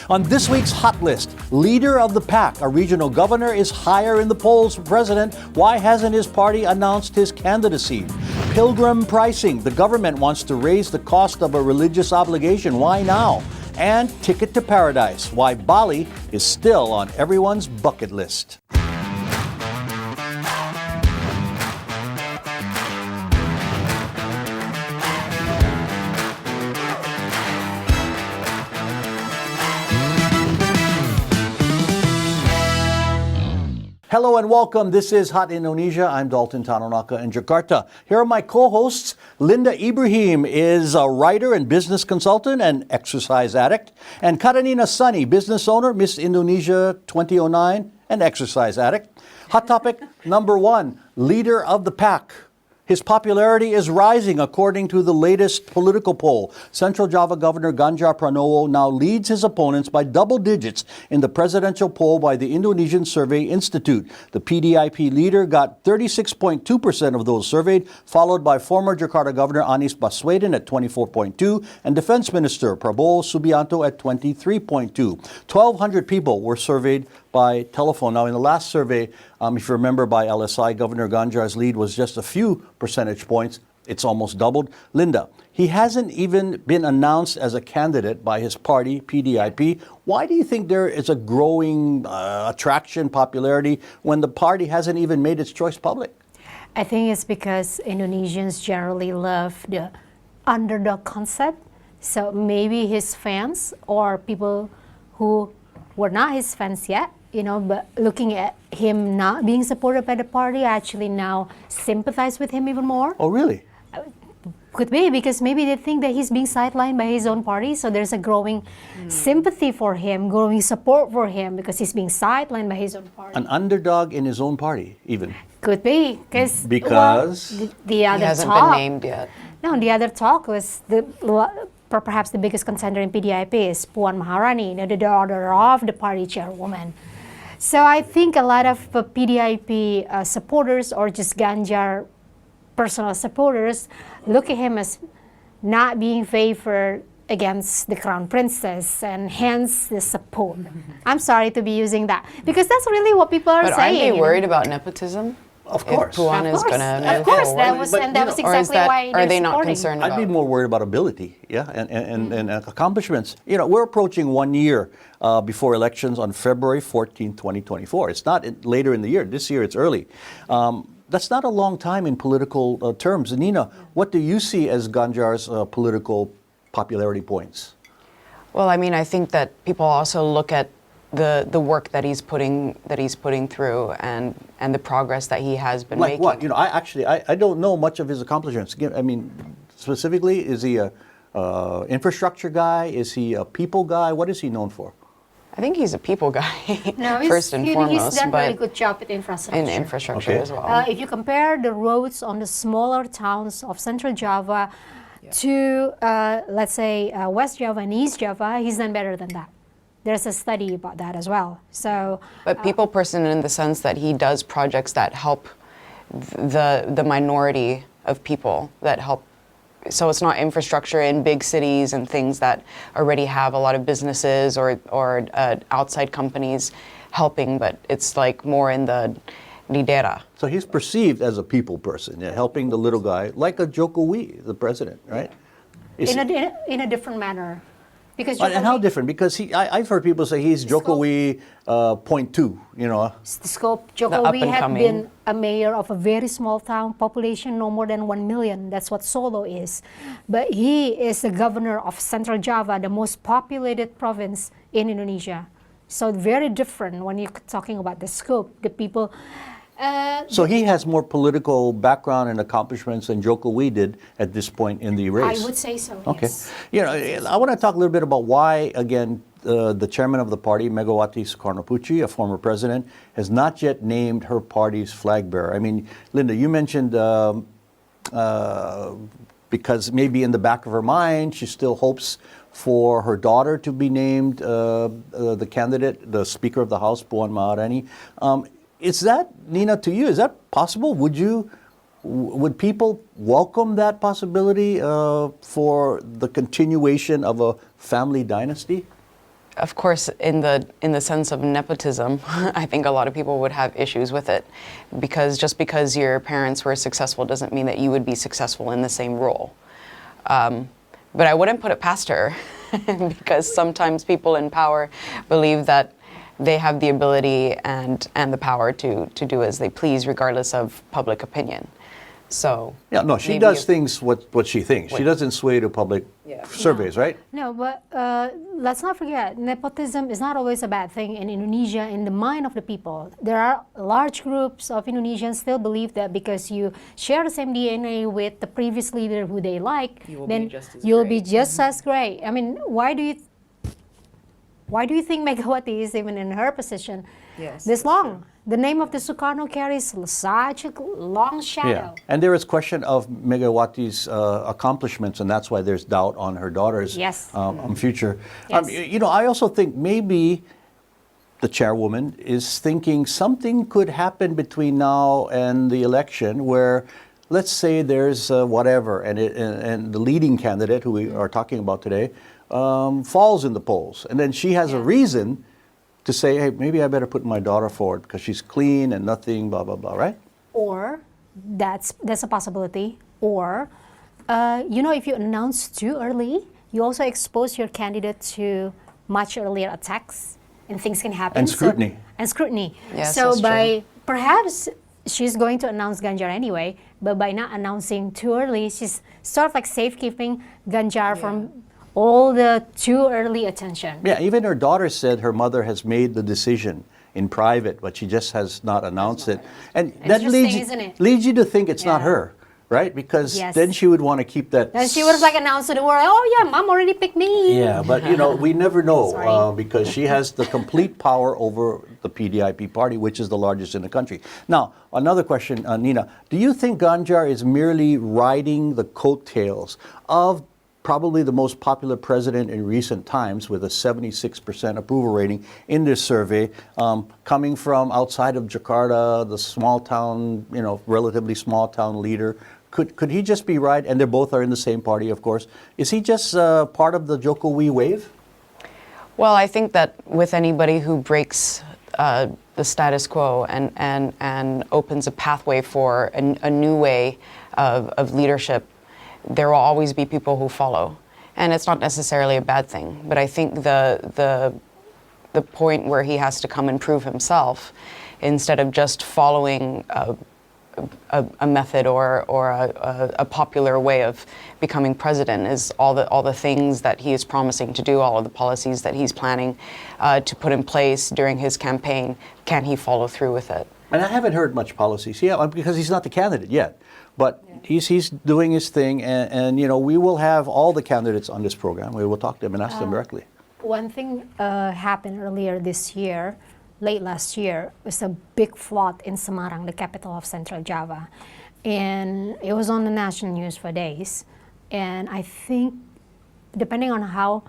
On this week's Hot List, leader of the pack, a regional governor, is higher in the polls for president. Why hasn't his party announced his candidacy? Pilgrim Pricing, the government wants to raise the cost of a religious obligation. Why now? And Ticket to Paradise, why Bali is still on everyone's bucket list. Hello and welcome. This is Hot Indonesia. I'm Dalton Tanonaka in Jakarta. Here are my co-hosts. Linda Ibrahim is a writer and business consultant and exercise addict. And Karanina Sunny, business owner, Miss Indonesia 2009 and exercise addict. Hot topic number one, leader of the pack. His popularity is rising according to the latest political poll. Central Java Governor Ganjar Pranowo now leads his opponents by double digits in the presidential poll by the Indonesian Survey Institute. The PDIP leader got 36.2% of those surveyed, followed by former Jakarta Governor Anies Baswedan at 24.2% and Defense Minister Prabowo Subianto at 23.2%. 1,200 people were surveyed by telephone. Now, in the last survey, if you remember, by LSI, Governor Ganjar's lead was just a few percentage points. It's almost doubled. Linda, he hasn't even been announced as a candidate by his party, PDIP. Why do you think there is a growing attraction, popularity, when the party hasn't even made its choice public? I think it's because Indonesians generally love the underdog concept. So maybe his fans or people who were not his fans yet, but looking at him not being supported by the party, actually now sympathize with him even more. Oh, really? Could be, because maybe they think that he's being sidelined by his own party, so there's a growing sympathy for him, growing support for him, because he's being sidelined by his own party. An underdog in his own party, even? Could be, because the other he hasn't talk, been named yet. No, the other talk was perhaps the biggest contender in PDIP is Puan Maharani, the daughter of the party chairwoman. So I think a lot of PDIP supporters or just Ganjar personal supporters look at him as not being favored against the crown princess, and hence the support. I'm sorry to be using that, because that's really what people are saying. But aren't they worried about nepotism? Of course. If Puan is going to move Of course, forward. that was exactly why are they not supporting. concerned about? I'd be more worried about ability, and accomplishments. We're approaching 1 year before elections on February 14, 2024. It's not later in the year. This year, it's early. That's not a long time in political terms. Nina, what do you see as Ganjar's political popularity points? Well, I mean, I think that people also look at the work that he's putting through and the progress that he has been making. Like what? I don't know much of his accomplishments. I mean, specifically, is he a infrastructure guy? Is he a people guy? What is he known for? I think he's a people guy, no, first and foremost. He's done a really good job at infrastructure. In infrastructure as well. If you compare the roads on the smaller towns of Central Java to, let's say, West Java and East Java, he's done better than that. There's a study about that as well. So, but people person in the sense that he does projects that help the minority of people that help. So it's not infrastructure in big cities and things that already have a lot of businesses or outside companies helping, but it's like more in the lidera. So he's perceived as a people person, helping the little guy, like a Jokowi, the president, right? In a different manner. Because and how different? Because I've heard people say he's Jokowi 0.2, The scope, Jokowi had been a mayor of a very small town, population no more than 1 million. That's what Solo is. But he is the governor of Central Java, the most populated province in Indonesia. So very different when you're talking about the scope, the people. So he has more political background and accomplishments than Jokowi did at this point in the race. I would say so, okay. Yes. I want to talk a little bit about why, again, the chairman of the party, Megawati Soekarno-Putri, a former president, has not yet named her party's flag bearer. I mean, Linda, you mentioned because maybe in the back of her mind, she still hopes for her daughter to be named the candidate, the Speaker of the House, Puan Maharani. Is that, Nina, to you, is that possible? Would people welcome that possibility for the continuation of a family dynasty? of course, in the sense of nepotism, I think a lot of people would have issues with it, because just because your parents were successful doesn't mean that you would be successful in the same role. But I wouldn't put it past her, because sometimes people in power believe that they have the ability and the power to do as they please, regardless of public opinion. So Yeah, no, she maybe does if- things what she thinks. She doesn't sway to public surveys, right? No, but let's not forget, nepotism is not always a bad thing in Indonesia in the mind of the people. There are large groups of Indonesians still believe that because you share the same DNA with the previous leader who they like, then you'll be just as great. I mean, why do you think Megawati is even in her position this long? The name of the Sukarno carries such a long shadow. And there is question of Megawati's accomplishments, and that's why there's doubt on her daughter's future. Yes. You know, I also think maybe the chairwoman is thinking something could happen between now and the election where, let's say there's whatever, and the leading candidate who we are talking about today falls in the polls, and then she has a reason to say, hey, maybe I better put my daughter forward because she's clean and nothing, blah, blah, blah, right? Or that's a possibility. Or, you know, if you announce too early, you also expose your candidate to much earlier attacks, and things can happen. And scrutiny. Yes, so that's by perhaps she's going to announce Ganjar anyway, but by not announcing too early, she's sort of like safekeeping Ganjar from all the too early attention. Yeah, even her daughter said her mother has made the decision in private, but she just has not announced it. And that Interesting, isn't it? leads you to think it's not her, right? Because then she would want to keep that. And she would have like announced to the world, oh yeah, mom already picked me. Yeah, but you know, we never know Sorry. because she has the complete power over the PDIP party, which is the largest in the country. Now, another question, Nina. Do you think Ganjar is merely riding the coattails of probably the most popular president in recent times with a 76% approval rating in this survey, coming from outside of Jakarta, the small town, you know, relatively small town leader? Could he just be right? And they both are in the same party, of course. Is he just part of the Jokowi wave? Well, I think that with anybody who breaks the status quo and opens a pathway for a new way of leadership, there will always be people who follow. And it's not necessarily a bad thing. But I think the point where he has to come and prove himself, instead of just following a method or a popular way of becoming president, is all the things that he is promising to do, all of the policies that he's planning to put in place during his campaign. Can he follow through with it? And I haven't heard much policies, because he's not the candidate yet. But he's doing his thing, and you know, we will have all the candidates on this program. We will talk to them and ask them directly. One thing happened earlier this year, late last year, was a big flood in Semarang, the capital of Central Java. And it was on the national news for days. And I think, depending on how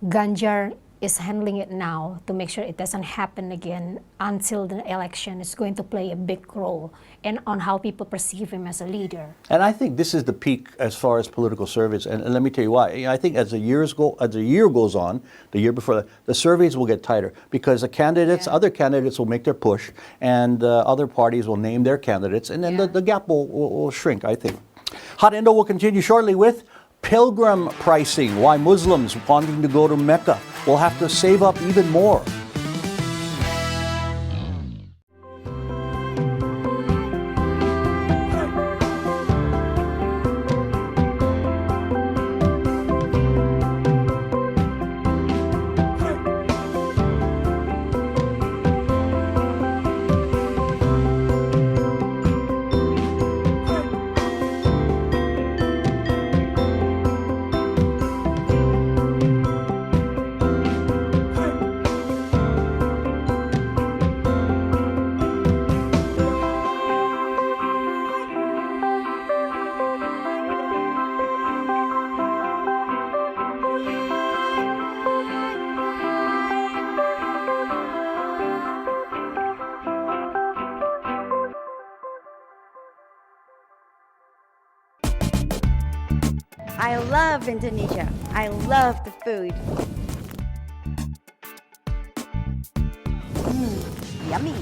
Ganjar is handling it now to make sure it doesn't happen again until the election, is going to play a big role in on how people perceive him as a leader. And I think this is the peak as far as political surveys. And let me tell you why. I think as the year goes on, the year before that, the surveys will get tighter because the candidates, other candidates will make their push, and other parties will name their candidates, and then the gap will shrink, I think. Hot Indo will continue shortly with Pilgrim Pricing, why Muslims wanting to go to Mecca will have to save up even more. I love Indonesia. I love the food. Yummy.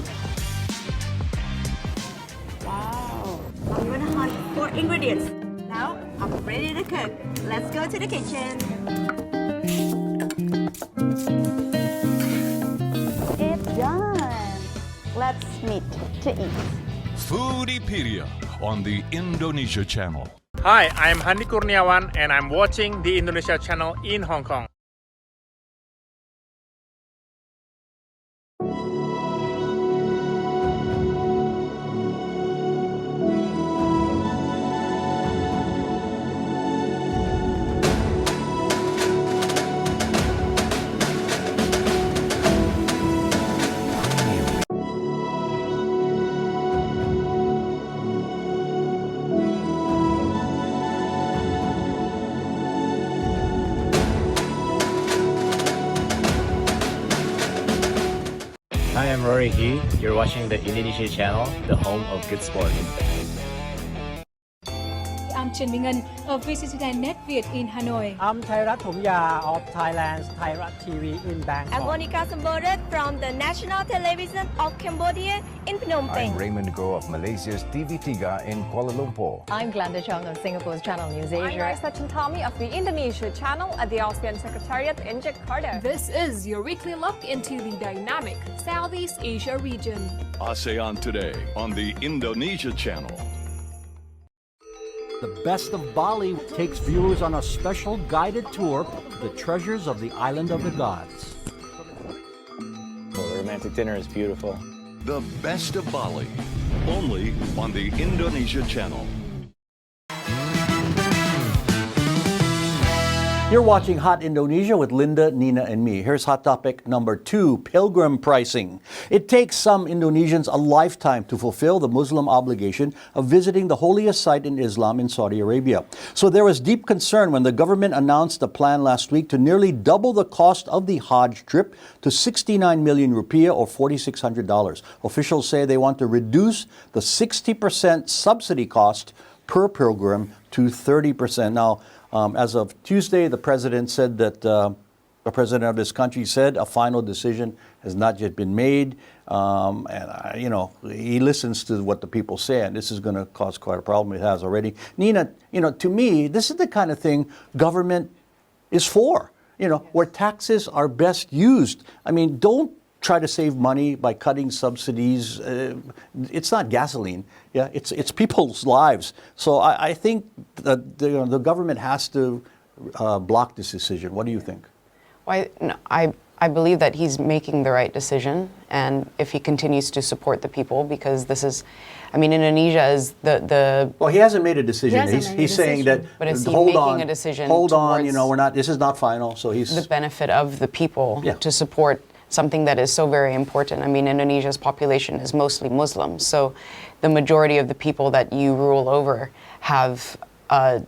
Wow. I'm gonna hunt for ingredients. Now I'm ready to cook. Let's go to the kitchen. It's done. Let's meet to eat. Foodiepedia on the Indonesia channel. Hi, I'm Handi Kurniawan and I'm watching the Indonesia channel in Hong Kong. Hi, I'm Rory He. You're watching the Indonesia channel, the home of good sport. I'm Trần Minh Ngân of VCCTV Net Việt in Hanoi. I'm Thairat Thumya of Thailand's Thairat TV in Bangkok. I'm Monica Sambodet from the National Television of Cambodia in Phnom Penh. I'm Raymond Go of Malaysia's TV3 in Kuala Lumpur. I'm Glenda Chong of Singapore's Channel News Asia. I'm Raisa Chantami of the Indonesia channel at the ASEAN Secretariat in Jakarta. This is your weekly look into the dynamic Southeast Asia region. ASEAN Today on the Indonesia channel. The Best of Bali takes viewers on a special guided tour of the treasures of the island of the gods. Well, the romantic dinner is beautiful. The Best of Bali, only on the Indonesia channel. You're watching Hot Indonesia with Linda, Nina, and me. Here's hot topic number 2, pilgrim pricing. It takes some Indonesians a lifetime to fulfill the Muslim obligation of visiting the holiest site in Islam in Saudi Arabia. So there was deep concern when the government announced a plan last week to nearly double the cost of the Hajj trip to 69 million rupiah or $4,600. Officials say they want to reduce the 60% subsidy cost per pilgrim to 30%. Now, as of Tuesday, the president said that the president of this country said a final decision has not yet been made. He listens to what the people say, and this is going to cause quite a problem. It has already. Nina, to me, this is the kind of thing government is for, where taxes are best used. I mean, don't try to save money by cutting subsidies. It's not gasoline. Yeah, it's people's lives. So I think that the government has to block this decision. What do you think? Well, I believe that he's making the right decision, and if he continues to support the people, because this is, Indonesia is the. Well, he hasn't made a decision. He's saying that. But is he hold making on, a decision? Hold on, we're not. This is not final. So he's the benefit of the people Yeah. to support something that is so very important. Indonesia's population is mostly Muslim, so the majority of the people that you rule over have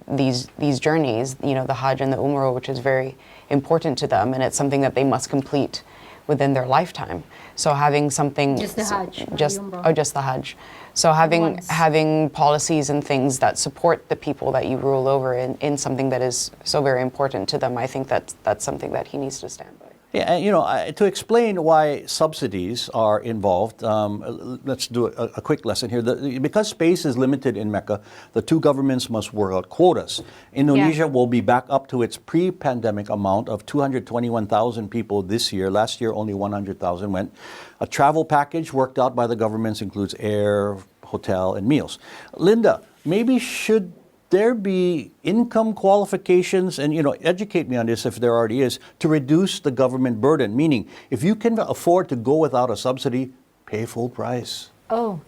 these journeys, the Hajj and the Umrah, which is very important to them, and it's something that they must complete within their lifetime. So having something Just the Hajj, just Umrah. just the Hajj. So having policies and things that support the people that you rule over in something that is so very important to them, I think that's something that he needs to stand by. Yeah, and to explain why subsidies are involved, let's do a quick lesson here. Because space is limited in Mecca, the two governments must work out quotas. Indonesia will be back up to its pre-pandemic amount of 221,000 people this year. Last year, only 100,000 went. A travel package worked out by the governments includes air, hotel, and meals. Linda, maybe should there be income qualifications, and educate me on this if there already is, to reduce the government burden? Meaning, if you can afford to go without a subsidy, pay full price. Oh,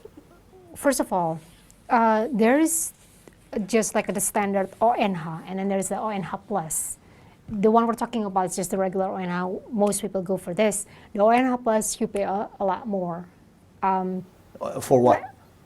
first of all, there is just like the standard ONH, and then there's the ONH Plus. The one we're talking about is just the regular ONH. Most people go for this. The ONH Plus, you pay a lot more. For what?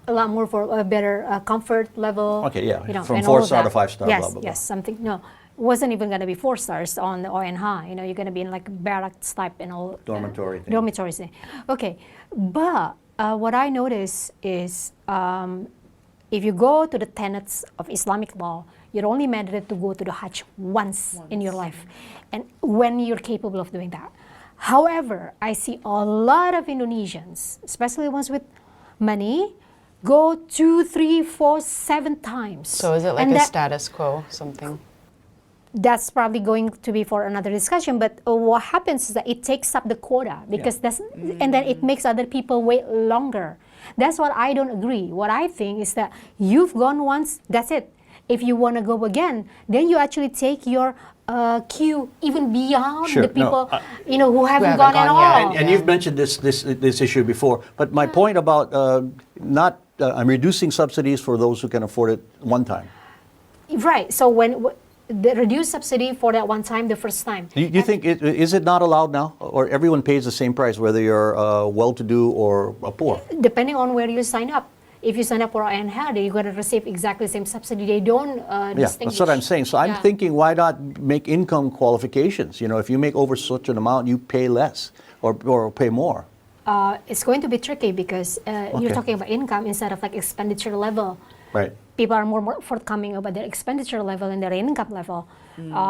A lot more for a better comfort level. Okay, yeah, from and 4-star all to of that. 5-star, Yes, blah, blah, blah. yes, something. No, it wasn't even going to be 4 stars on the ONH. You're going to be in like barracks type and all. Dormitory thing. Dormitory thing. Okay, but what I notice is if you go to the tenets of Islamic law, you're only mandated to go to the Hajj once in your life, and when you're capable of doing that. However, I see a lot of Indonesians, especially ones with money, go 2, 3, 4, 7 times. So is it like a status quo, something? That's probably going to be for another discussion, but what happens is that it takes up the quota because and then it makes other people wait longer. That's what I don't agree. What I think is that you've gone once, that's it. If you want to go again, then you actually take your queue even beyond the people who haven't gone at all. And you've mentioned this issue before, but my point about I'm reducing subsidies for those who can afford it one time. Right. So when the reduced subsidy for that one time, the first time. Do you think is it not allowed now, or everyone pays the same price, whether you're well-to-do or poor? Depending on where you sign up. If you sign up for ANH, you're going to receive exactly the same subsidy. They don't distinguish. That's what I'm saying. So I'm thinking, why not make income qualifications? If you make over such an amount, you pay less or pay more. It's going to be tricky because you're talking about income instead of like expenditure level. Right. People are more forthcoming about their expenditure level and their income level,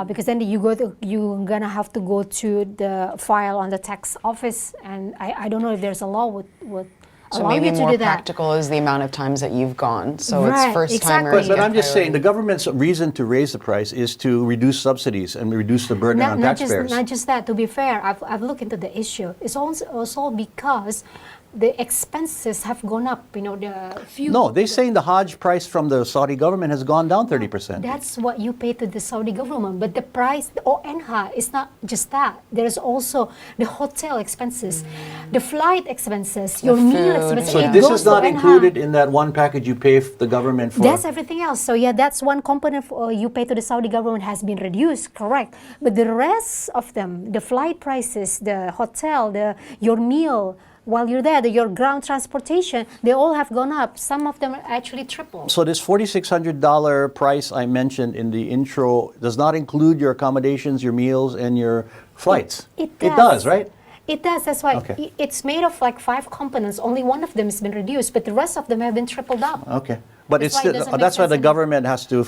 because then you're gonna have to go to the file on the tax office, and I don't know if there's a law would so allow maybe you to more do that. Practical is the amount of times that you've gone. So Right, it's first exactly. timers. But I'm just saying, the government's reason to raise the price is to reduce subsidies and reduce the burden on taxpayers. Not just that. To be fair, I've looked into the issue. It's also because the expenses have gone up. The fuel. No, they're saying the Hajj price from the Saudi government has gone down 30%. That's what you pay to the Saudi government. But the price, the ONH, is not just that. There's also the hotel expenses, the flight expenses, your meal expenses. So this is not included in that one package you pay the government for? That's everything else. So that's one component you pay to the Saudi government has been reduced, correct. But the rest of them, the flight prices, the hotel, your meal, while you're there, your ground transportation, they all have gone up. Some of them are actually triple. So this $4,600 price I mentioned in the intro does not include your accommodations, your meals, and your flights. It does. It does, right? It does. That's why it's made of like 5 components. Only one of them has been reduced, but the rest of them have been tripled up. Okay. But that's why the government has to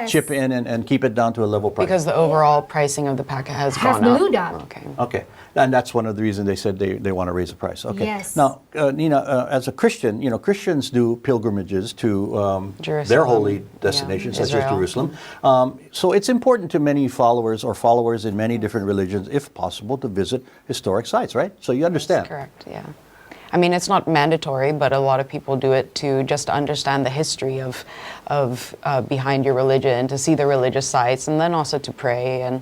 chip in and keep it down to a level price. Because the overall pricing of the packet has gone up. Ballooned up. Okay. And that's one of the reasons they said they want to raise the price. Okay. Yes. Now, Nina, as a Christian, Christians do pilgrimages to their holy destinations, such as Jerusalem. So it's important to many followers in many different religions, if possible, to visit historic sites, right? So you understand. That's correct, yeah. I mean, it's not mandatory, but a lot of people do it to just understand the history of behind your religion, to see the religious sites, and then also to pray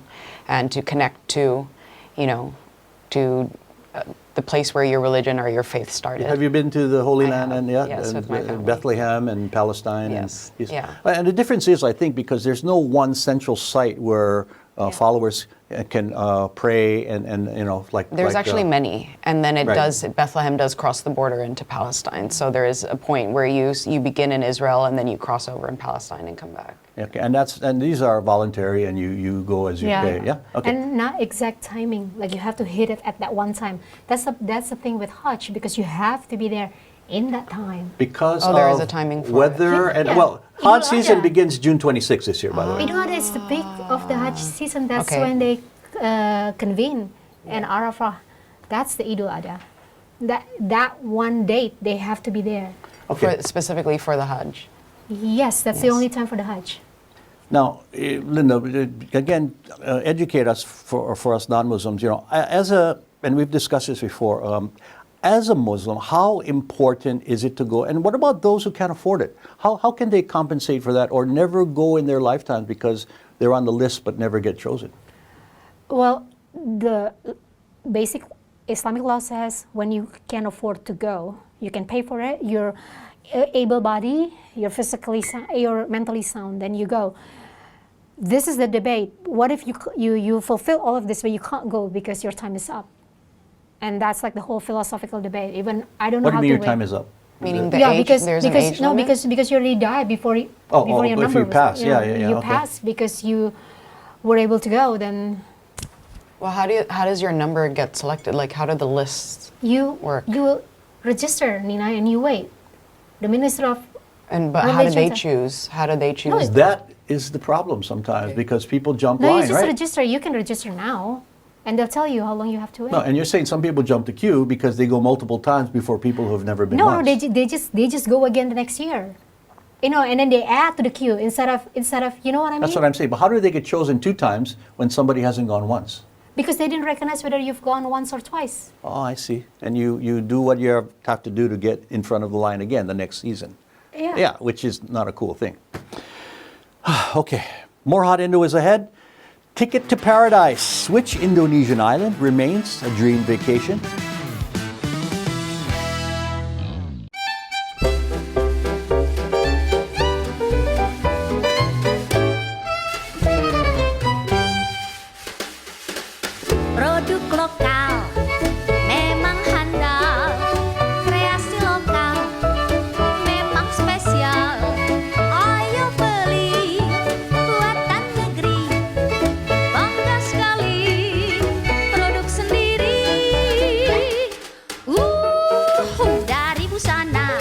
and to connect to, to the place where your religion or your faith started. Have you been to the Holy Land Yes, with my family. Bethlehem and Palestine? Yes. And the difference is, I think, because there's no one central site where followers can pray and there's actually many, and then Bethlehem does cross the border into Palestine. So there is a point where you begin in Israel and then you cross over in Palestine and come back. Okay, and these are voluntary, and you go as you pay. Yeah. Okay. And not exact timing. Like you have to hit it at that one time. That's the thing with Hajj, because you have to be there in that time. Because there is a timing for weather it. Hajj season begins June 26th this year, by the way. Idul Adha is the peak of the Hajj season. That's when they convene in Arafah. That's the Idul Adha. That one date they have to be there. Okay. Specifically for the Hajj. Yes, that's the only time for the Hajj. Now, Linda, again, educate us for us non-Muslims. And we've discussed this before. As a Muslim, how important is it to go? And what about those who can't afford it? How can they compensate for that, or never go in their lifetimes because they're on the list but never get chosen? Well, the basic Islamic law says when you can afford to go, you can pay for it. You're able-bodied, you're mentally sound, then you go. This is the debate. What if you fulfill all of this, but you can't go because your time is up? And that's like the whole philosophical debate. Even I don't know how to. What do you mean your time is up? Meaning the age, there's an age limit? because you already died before your number. If you pass, you pass because you were able to go. Then. Well, how does your number get selected? Like, how do the lists work? You register, Nina, and you wait. The Minister of But how do they choose? How do they choose? That is the problem sometimes because people jump No, line, you just right? register. You can register now. And they'll tell you how long you have to wait. No, and you're saying some people jump the queue because they go multiple times before people who have never been No, once. they just go again the next year. And then they add to the queue instead of you know what I mean? That's what I'm saying. But how do they get chosen 2 times when somebody hasn't gone once? Because they didn't recognize whether you've gone once or twice. Oh, I see. And you do what you have to do to get in front of the line again the next season. Yeah. Yeah, which is not a cool thing. Okay, more Hot Indo is ahead. Ticket to Paradise. Which Indonesian island remains a dream vacation? Produk lokal memang handal, kreasi lokal memang spesial. Ayo beli buatan negeri, bangga sekali produk sendiri. Dari busana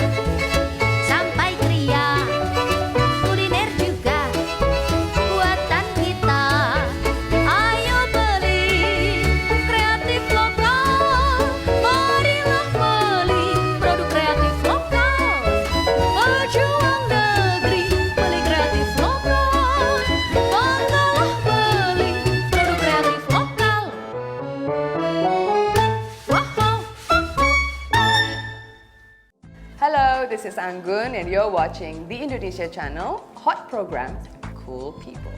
sampai kria, kuliner juga buatan kita. Ayo beli kreatif lokal, marilah beli produk kreatif lokal. Pejuang negeri, beli kreatif lokal, banggalah beli produk kreatif lokal. Hello, this is Anggun and you're watching the Indonesia channel, hot programs, cool people.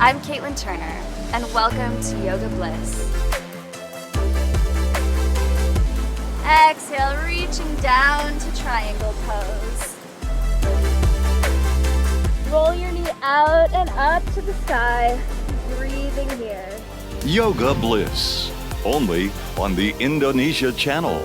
I'm Caitlin Turner, and welcome to Yoga Bliss. Exhale, reaching down to triangle pose. Roll your knee out and up to the sky, breathing here. Yoga Bliss, only on the Indonesia channel.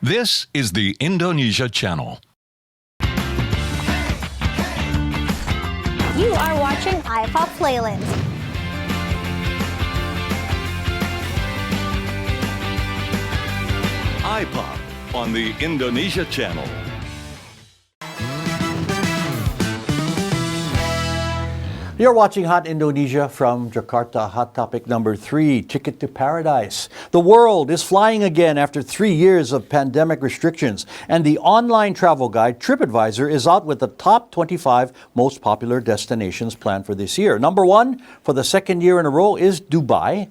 This is the Indonesia channel. You are watching iPop Playland. iPop on the Indonesia channel. You're watching Hot Indonesia from Jakarta. Hot topic number 3, Ticket to Paradise. The world is flying again after 3 years of pandemic restrictions, and the online travel guide TripAdvisor is out with the top 25 most popular destinations planned for this year. Number 1 for the second year in a row is Dubai.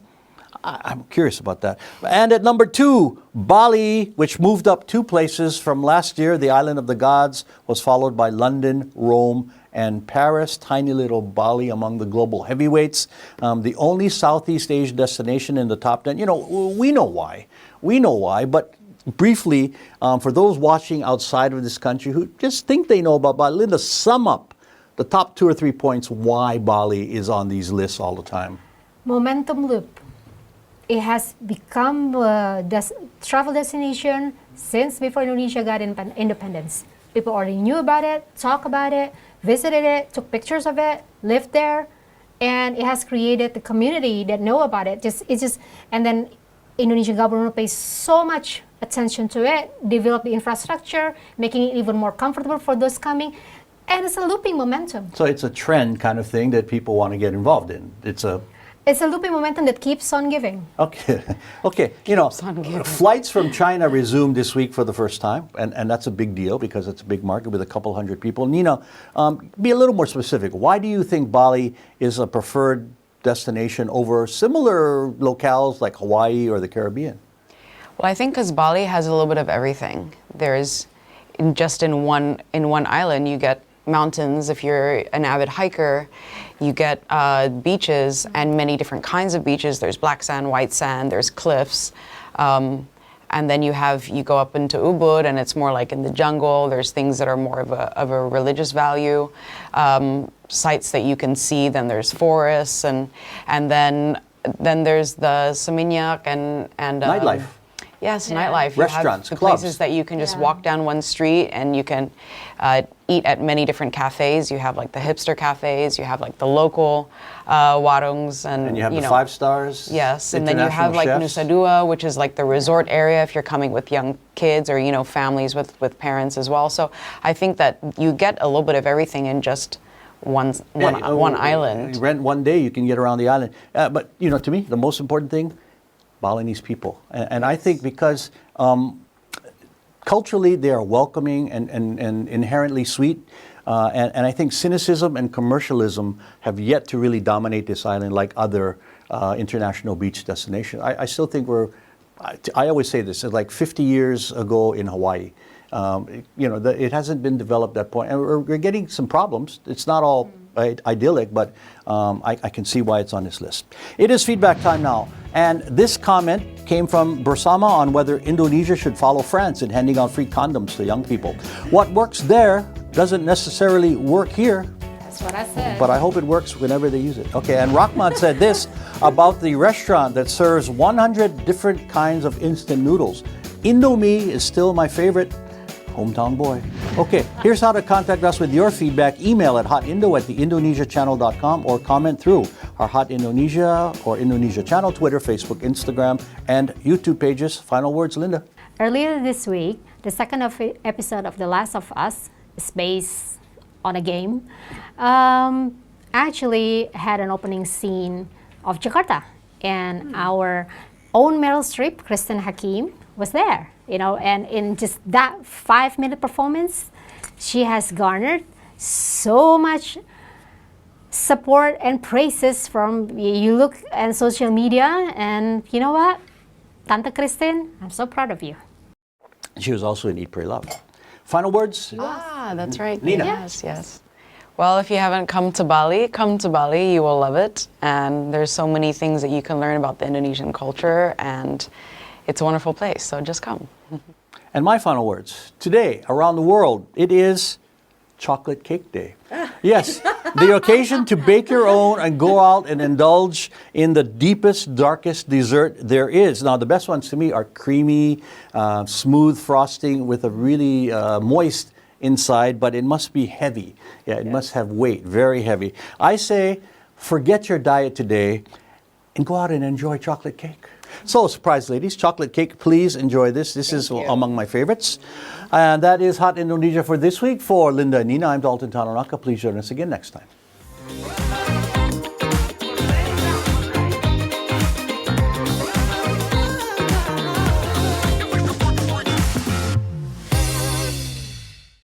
I'm curious about that. And at number 2, Bali, which moved up 2 places from last year. The island of the gods was followed by London, Rome, and Paris. Tiny little Bali among the global heavyweights. The only Southeast Asian destination in the top 10. You know, we know why. But briefly, for those watching outside of this country who just think they know about Bali, Linda, sum up the top 2 or 3 points why Bali is on these lists all the time. Momentum loop. It has become a travel destination since before Indonesia got independence. People already knew about it, talked about it, visited it, took pictures of it, lived there, and it has created the community that know about it. And then Indonesian government pays so much attention to it, develop the infrastructure, making it even more comfortable for those coming, and it's a looping momentum. So it's a trend kind of thing that people want to get involved in. It's a looping momentum that keeps on giving. Okay. Flights from China resumed this week for the first time, and that's a big deal because it's a big market with a couple hundred people. Nina, be a little more specific. Why do you think Bali is a preferred destination over similar locales like Hawaii or the Caribbean? Well, I think because Bali has a little bit of everything. There's just in one island you get mountains if you're an avid hiker, you get beaches and many different kinds of beaches. There's black sand, white sand, there's cliffs. And then you go up into Ubud and it's more like in the jungle. There's things that are more of a religious value, sites that you can see. Then there's forests and then there's the Seminyak and nightlife. Yes, nightlife. Restaurants, you have the clubs. places that you can just walk down one street and you can eat at many different cafes. You have like the hipster cafes, you have like the local warungs, and you have the 5 stars. Yes, and then you have like Nusa Dua, which is like the resort area if you're coming with young kids or families with parents as well. So I think that you get a little bit of everything in just one island. You rent one day, you can get around the island. But to me, the most important thing, Balinese people. And I think because culturally they are welcoming and inherently sweet. And I think cynicism and commercialism have yet to really dominate this island like other international beach destinations. I still think I always say this, it's like 50 years ago in Hawaii. It hasn't been developed at that point. And we're getting some problems. It's not all idyllic, but I can see why it's on this list. It is feedback time now. And this comment came from Bersama on whether Indonesia should follow France in handing out free condoms to young people. What works there doesn't necessarily work here. That's what I said. But I hope it works whenever they use it. Okay, and Rahman said this about the restaurant that serves 100 different kinds of instant noodles. Indomie is still my favorite. Hometown boy. Okay, here's how to contact us with your feedback. Email at hotindo@theindonesiachannel.com or comment through our Hot Indonesia or Indonesia channel, Twitter, Facebook, Instagram, and YouTube pages. Final words, Linda. Earlier this week, the second episode of The Last of Us is based on a game. Actually had an opening scene of Jakarta, and our own Meryl Streep, Kristen Hakim, was there. And in just that 5-minute performance, she has garnered so much support and praises from you look at social media, and you know what? Tante Kristen, I'm so proud of you. She was also in Eat, Pray, Love. Final words? That's right. Nina. Yes. Well, if you haven't come to Bali, come to Bali. You will love it. And there's so many things that you can learn about the Indonesian culture, and it's a wonderful place, so just come. And my final words. Today, around the world, it is Chocolate Cake Day. Yes, the occasion to bake your own and go out and indulge in the deepest, darkest dessert there is. Now, the best ones to me are creamy, smooth frosting with a really moist inside, but it must be heavy. Yeah, it must have weight, very heavy. I say, forget your diet today and go out and enjoy chocolate cake. So, surprise ladies, chocolate cake, please enjoy this. This is among my favorites. And that is Hot Indonesia for this week. For Linda and Nina, I'm Dalton Tanonaka. Please join us again next time.